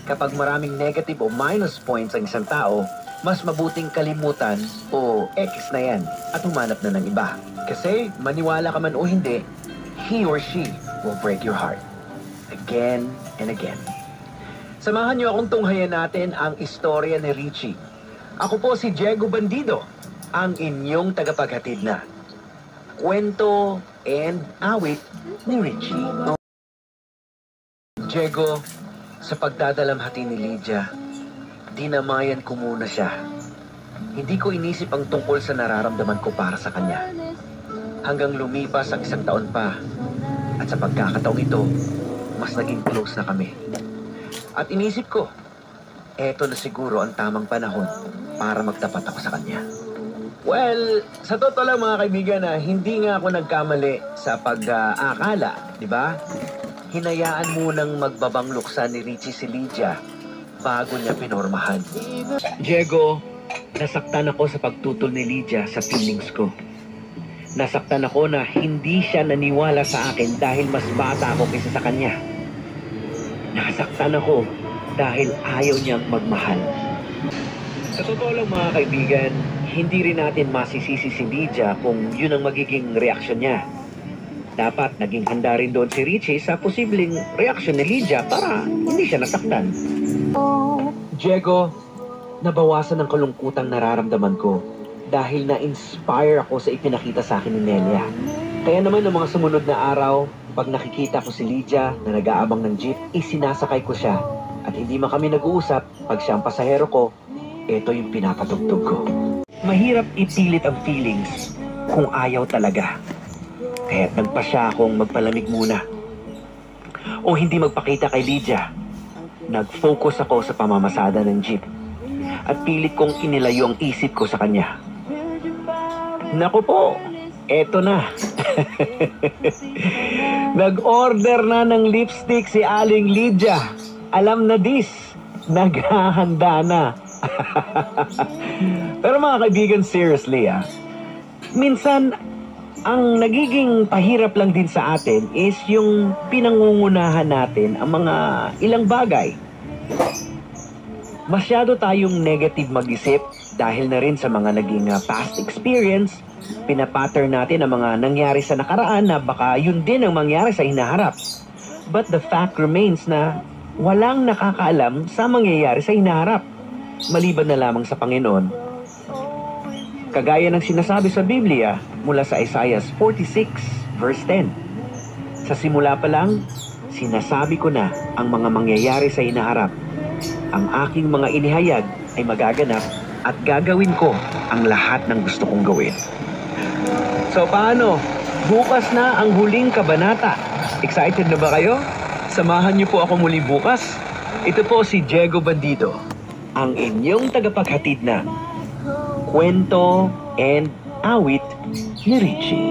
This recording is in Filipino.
Kapag maraming negative o minus points ang isang tao, mas mabuting kalimutan o X na yan at humanap na ng iba. Kasi maniwala ka man o hindi, he or she will break your heart. Again and again. Samahan niyo akong tunghayan natin ang istorya ni Richie. Ako po si Diego Bandido, ang inyong tagapaghatid na kwento and awit ni Richie. Diego, sa pagdadalamhati ni Lydia, dinamayan ko muna siya. Hindi ko inisip ang tungkol sa nararamdaman ko para sa kanya. Hanggang lumipas ang 1 taon pa. At sa pagkakataong ito, mas naging close na kami. At inisip ko, eto na siguro ang tamang panahon para magtapat ako sa kanya. Well, sa totoo lang mga kaibigan hindi nga ako nagkamali sa pag-aakala, di ba? Hinayaan munang magbabang luksa ni Richie si Lydia bago niya pinormahan. Diego, nasaktan ako sa pagtutol ni Lydia sa feelings ko. Nasaktan ako na hindi siya naniwala sa akin dahil mas bata ako kaysa sa kanya. Nasaktan ako dahil ayaw niyang magmahal. Sa totoo lang mga kaibigan, hindi rin natin masisisi si Lydia kung yun ang magiging reaksyon niya. Dapat naging handa rin doon si Richie sa posibleng reaksyon ni Lydia para hindi siya nasaktan. Diego, nabawasan ang kalungkutang nararamdaman ko dahil na-inspire ako sa ipinakita sa akin ni Nelia. Kaya naman ng mga sumunod na araw, pag nakikita ko si Lydia na nag-aabang ng jeep, isinasakay ko siya. At hindi man kami nag-uusap, pag siya ang pasahero ko, ito yung pinapatugtog ko. Mahirap ipilit ang feelings kung ayaw talaga. Kaya't nagpasya akong magpalamig muna. O hindi magpakita kay Lydia. Nag-focus ako sa pamamasada ng jeep. At pilit kong inilayo ang isip ko sa kanya. Naku po, eto na. Nag-order na ng lipstick si Aling Lydia. Alam na this, naghahanda na. Pero mga kaibigan, seriously minsan, ang nagiging pahirap lang din sa atin is yung pinangungunahan natin ang mga ilang bagay. Masyado tayong negative mag-isip dahil na rin sa mga naging past experience. Pinapattern natin ang mga nangyari sa nakaraan na baka yun din ang mangyari sa hinaharap. But the fact remains na walang nakakaalam sa mangyayari sa hinaharap, maliban na lamang sa Panginoon. Kagaya ng sinasabi sa Biblia mula sa Isaiah 46 verse 10. Sa simula pa lang, sinasabi ko na ang mga mangyayari sa hinaharap. Ang aking mga inihayag ay magaganap at gagawin ko ang lahat ng gusto kong gawin. So paano? Bukas na ang huling kabanata. Excited na ba kayo? Samahan niyo po ako muli bukas. Ito po si Diego Bandido, ang inyong tagapaghatid na kwento and awit ni Richie.